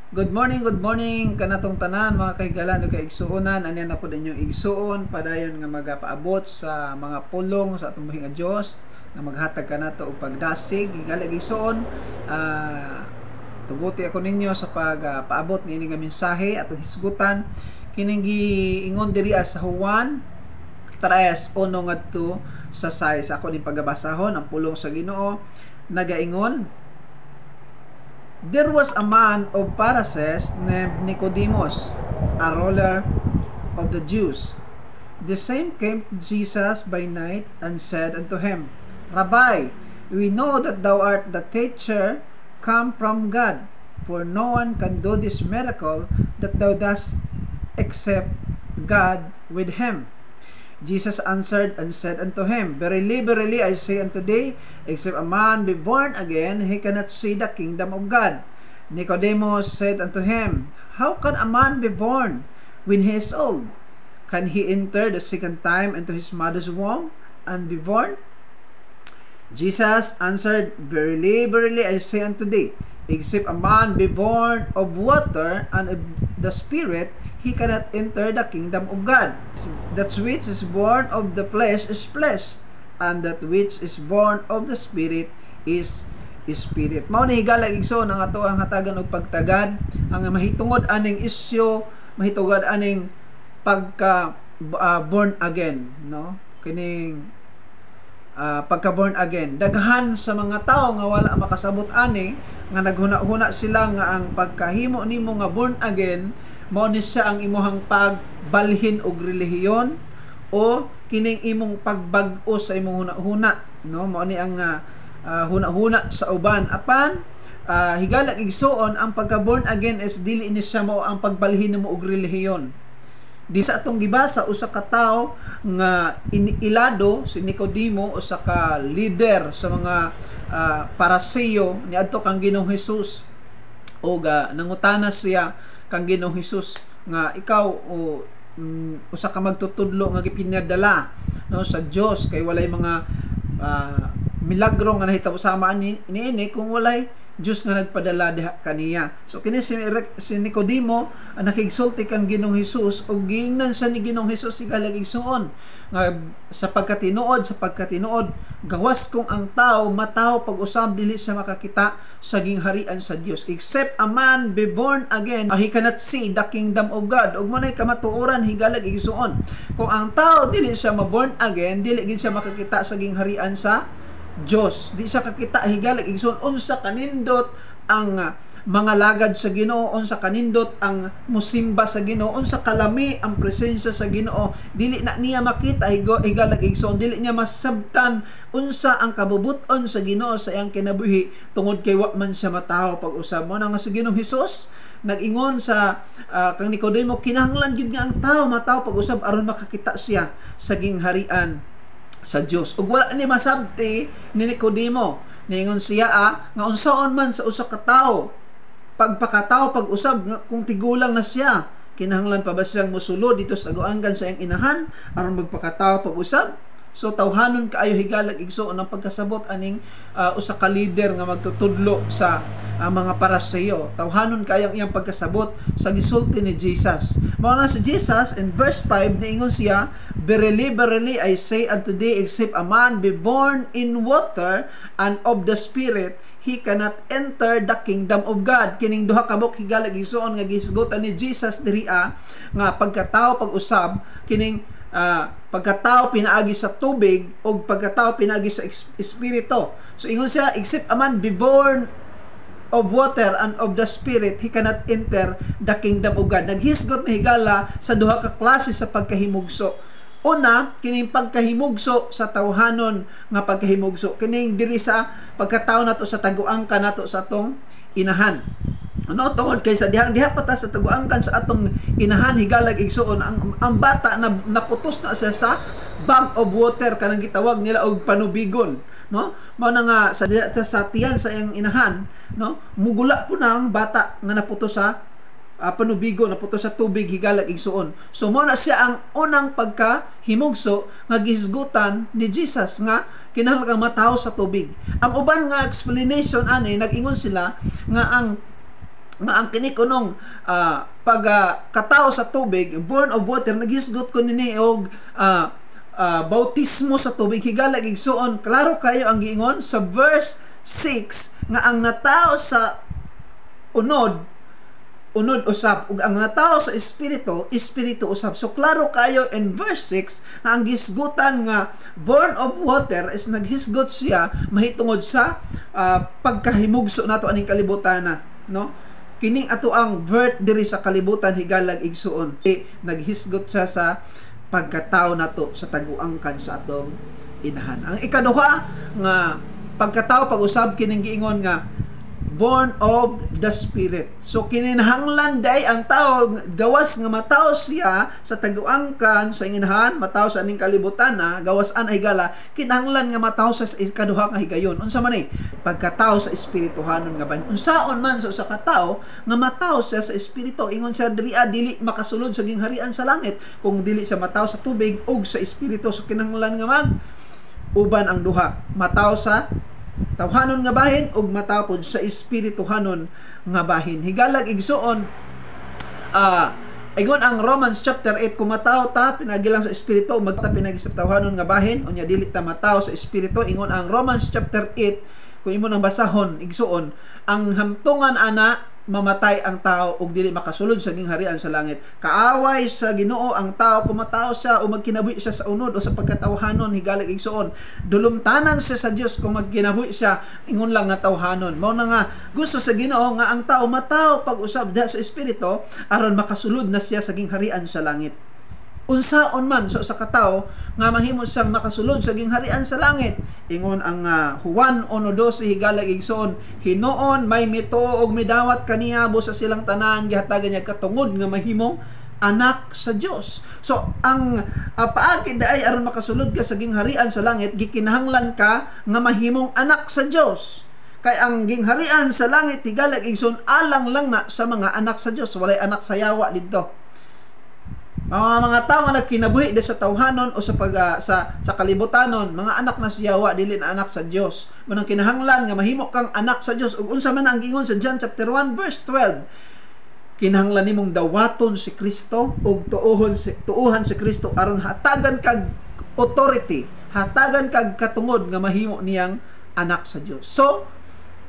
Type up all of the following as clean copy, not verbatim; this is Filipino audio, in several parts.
Good morning kanatong tanan mga kaigalan ug kaigsuonan. Ani na po inyong igsuon padayon nga magapaabot sa mga pulong sa atong buhing nga Dios nga maghatag kanato og pagdasig higalag igsuon. Tuguti ako ninyo sa pagpaabot ng ining nga mensahe atong hisgutan kining giingon diri sa Juan 3:1 ngadto sa 6. Ako ning pagabasahon ang pulong sa Ginoo nagaingon, there was a man of Pharisees named Nicodemus, a ruler of the Jews. The same came to Jesus by night and said unto him, Rabbi, we know that thou art the teacher come from God, for no one can do this miracle that thou dost except God with him. Jesus answered and said unto him, Verily, verily, I say unto thee, except a man be born again, he cannot see the kingdom of God. Nicodemus said unto him, How can a man be born when he is old? Can he enter the second time into his mother's womb and be born? Jesus answered, Verily, verily, I say unto thee, except a man be born of water and of the Spirit, he cannot enter the kingdom of God. That which is born of the flesh is flesh, and that which is born of the Spirit is Spirit. Mao ni higalag igsoon ang ato ang hatagan og pagtagad, ang mahitungod aning isyu, mahitungod aning pagka born again, no? Kining pagka born again. Daghan sa mga tao nga wala makasabot ani nga naghuna-huna sila nga ang pagkahimo nimo nga born again mao ni siya ang imuhang pagbalhin og relihiyon o kining imong pagbag-o sa imong huna-huna, no? Mao ni ang huna-huna sa uban apan higalag igsuon ang pagka born again is dili ni siya mao ang pagbalhin nimo og relihiyon. Di sa atong gibasa usa ka tawo nga ilado si Nicodemo usa ka leader sa mga Pariseo niadto kang Ginoong Hesus o nangutana siya kang Ginoong Hesus nga ikaw usa ka magtutudlo nga gipinadala no sa Dios kay walay mga milagro nga nahitabo sama niini kung walay Diyos nga nagpadala diha kaniya. So kini si Nicodemo ang nakigsulti kang Ginoong Hesus ug giingnan sa ni Ginoong Hesus higalag igsuon nga sa pagkatinuod gawas kung ang tao mataw pag-usab dili siya makakita sa gingharian sa Dios. Except a man be born again, he cannot see the kingdom of God. Ug manay kamatuoran higalag igsuon kung ang tao dili siya ma-born again, dili gid siya makakita sa gingharian sa Diyos. Di sa kakita higalag igsoon unsa kanindot ang mga lagad sa Ginoo, unsa kanindot ang musimba sa Ginoo, unsa kalami ang presensya sa Ginoo, dili na niya makita higalag igsoon, dili niya masabtan unsa ang kabubuton sa Ginoo sa iyang kinabuhi tungod kay wa man siya matawo pag-usab. Mo na nga sa Ginoong Hesus nag-ingon sa kang Nicodemo, kinahanglan gid nga ang tawo matawo pag-usab aron makakita siya sa gingharian sa Dios. Ug wala ni masabti ni Nicodemo ningon siya nga unsaon man sa usa ka tawo pagpakatawo pag-usab nga kung tigulang na siya kinahanglan pa ba siyang mosulod dito sa aguanggan sa iyang inahan aron magpakatawo pag-usab. So tawhanon kaayo higalag igsuon ang pagkasabot aning usa ka leader nga magtutudlo sa mga Pariseo. Tawhanon kaayo iyang pagkasabot sa gisulti ni Jesus. Mao na si Jesus in verse 5 niingon siya, Verily, verily, I say unto thee, except a man be born in water and of the Spirit, he cannot enter the kingdom of God. Kining duha ka buk higalag igsuon nga gisgutan ni Jesus diri nga pagkatao pag-usab kining pagkatao pinaagi sa tubig o pagkatao pinaagi sa espiritu. So ingon siya, except a man be born of water and of the Spirit, he cannot enter the kingdom of God. Naghisgot na higala sa duha ka klase sa pagkahimugso. Una, kining pagkahimugso sa tawhanon nga pagkahimugso. Kining diri sa pagkatao nato sa taguangkan nato sa atong inahan. Ano tungod kay sa diha pata sa taguangkan sa atong inahan higalag igsuon ang bata na naputos na siya sa bag of water kanang gitawag nila og panubigon, no? Mao na nga sa tiyan sa iyang inahan, no? Mugula po na ang bata nga naputos sa panubigo, naputos sa tubig higalag igsuon. So mo na siya ang unang pagkahimugso nga gihisgutan ni Jesus nga kinahanglan mataw sa tubig. Ang uban nga explanation ani nag-ingon sila nga ang nga ang kini kunong pagkatao sa tubig, born of water, naghisgot ko nini og bautismo sa tubig, higala igsuon. Klaro kayo ang giingon sa verse 6 nga ang natao sa unod usab, ug ang natao sa espiritu usab. So klaro kayo in verse 6 nga ang gisgutan nga born of water is naghisgot siya mahitungod sa pagkahimugso nato aning kalibutan na, no? Kining ato ang birth diri sa kalibutan higalag igsuon, naghisgot siya sa pagkatao nato sa taguangkan sa atong inahan. Ang ikaduha nga pagkatao pag-usab kining giingon nga born of the Spirit. So kininahanglan day ang tao gawas nga matao siya sa taguangkan sa inahan, matao sa aning kalibutan na gawas-an ay higala, kinahanglan nga matao sa ikaduha nga higayon. Unsa man ni pagkatao sa espirituhanon nga ban. Unsaon man sa usa ka tawo nga matao siya sa espiritu, ingon siya dili makasulod sa gingharian sa langit kung dili sa matao sa tubig ug sa espiritu. So kinahanglan nga uban ang duha, matao sa tawhanon nga bahin ug matapod sa espirituhanon nga bahin. Higalag igsuon aygon ang Romans chapter 8, kung matao ta pinagilang sa espiritu magta pinagi sa tawhanon nga bahin unya dili ta matao sa espiritu. Ingon ang Romans chapter 8, kung imo nang basahon igsuon, ang hamtungan ana mamatay ang tao ug dili makasulod sa gingharian sa langit. Kaaway sa Ginoo ang tao kung matao siya o magkinabuhi siya sa unod o sa pagkatawhanon. Higalag igsuon, dulumtanan siya sa Dios kung magkinabuhi siya ingon lang nga tawhanon. Mao na nga gusto sa Ginoo nga ang tao matao pag-usab sa espiritu aron makasulod na siya sa gingharian sa langit. Unsaon man sa katawo nga mahimo siyang nakasulod sa gingharian sa langit. Ingon ang Juan 1:12 higalag igsoon, hinuon may mituo og midawat kaniya sa silang tanan gihatagan niya katungod nga mahimong anak sa Dios. So ang paagi daay aron makasulod ka sa gingharian sa langit, gikinahanglan ka nga mahimong anak sa Dios. Kay ang gingharian sa langit higalag igsoon alang lang na sa mga anak sa Dios, walay anak sa yawa didto. Mga tao nga nagkinabuhi di sa tawhanon o sa kalibutanon, mga anak na sa yawa dili na anak sa Dios. Manang kinahanglan nga mahimo kang anak sa Dios. Ug unsa man ang giingon sa John chapter 1 verse 12, kinahanglan nimong dawaton si Kristo ug tuuhan si Kristo aron hatagan kag authority, hatagan kag katungod nga mahimo niyang anak sa Dios. So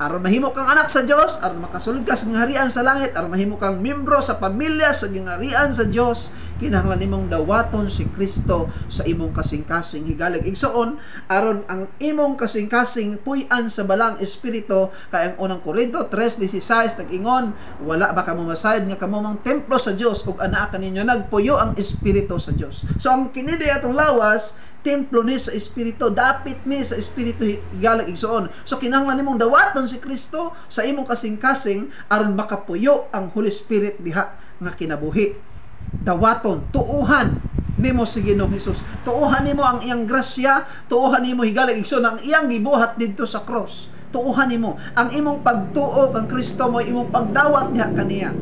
aron mahimo kang anak sa Dios, aron makasulod ka sa gingharian sa langit, aron mahimo kang miyembro sa pamilya sa gingharian sa Dios, kinahanglan nimong dawaton si Kristo sa imong kasing-kasing. Higalag igsoon aron ang imong kasing-kasing puy-an sa balang espiritu. Kay ang unang Korinto 3:16 nag-ingon, wala ba kamo masayod nga kamo mang templo sa Dios ug anaa kaninyo nagpuyo ang espiritu sa Dios. So ang kinidi atong lawas templo ni sa espiritu, dapit mi sa espiritu higalag igsoon. So kinahanglan nimong dawaton si Kristo sa imong kasing-kasing aron makapuyo ang Holy Spirit diha nga kinabuhi. Dawaton, tuuhan nimo si Ginoong Hesus. Tuuhan nimo ang iyang grasya, tuuhan nimo higalag igsoon ang iyang gibuhat didto sa cross. Tuuhan nimo ang imong pagtuo kang Kristo mo, imong pagdawat diha kaniya.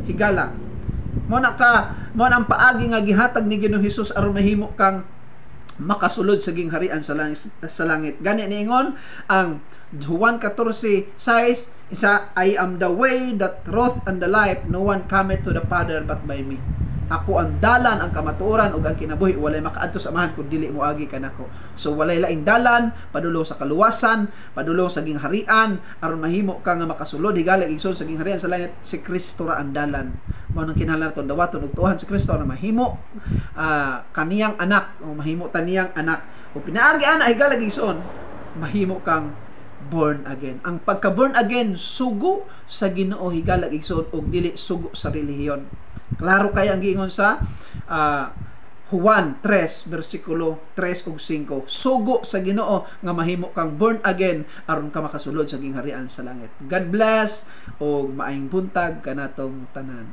Higala. Mo na ang paagi nga gihatag ni Ginoong Hesus aron mahimo kang makasulod sa gingharian sa langit. Gani niingon ang Juan 14:6, isa, I am the way, the truth, and the life. No one cometh to the Father but by me. Ako ang dalan, ang kamatuoran ug ang kinabuhi, walay makaadto sa amahan kun dili moagi kanako. So walay laing dalan padulong sa kaluwasan, padulong sa gingharian aron mahimo ka nga makasulod higalag igsoon sa gingharian sa langit. Si Kristo ra ang dalan. Mao nang kinahanglan naton dawaton ug tuhan si Kristo na mahimo kaniyang anak o mahimo taniyang anak. O pinaagi ana higalag igsoon mahimo kang born again. Ang pagka born again sugo sa Ginoo higalag igsoon ug dili sugo sa relihiyon. Klaro kay ang giingon sa Juan 3 versikulo 3 ug 5. Sugo sa Ginoo nga mahimo kang born again aron ka makasulod sa gingharian sa langit. God bless ug maayong buntag kanatong tanan.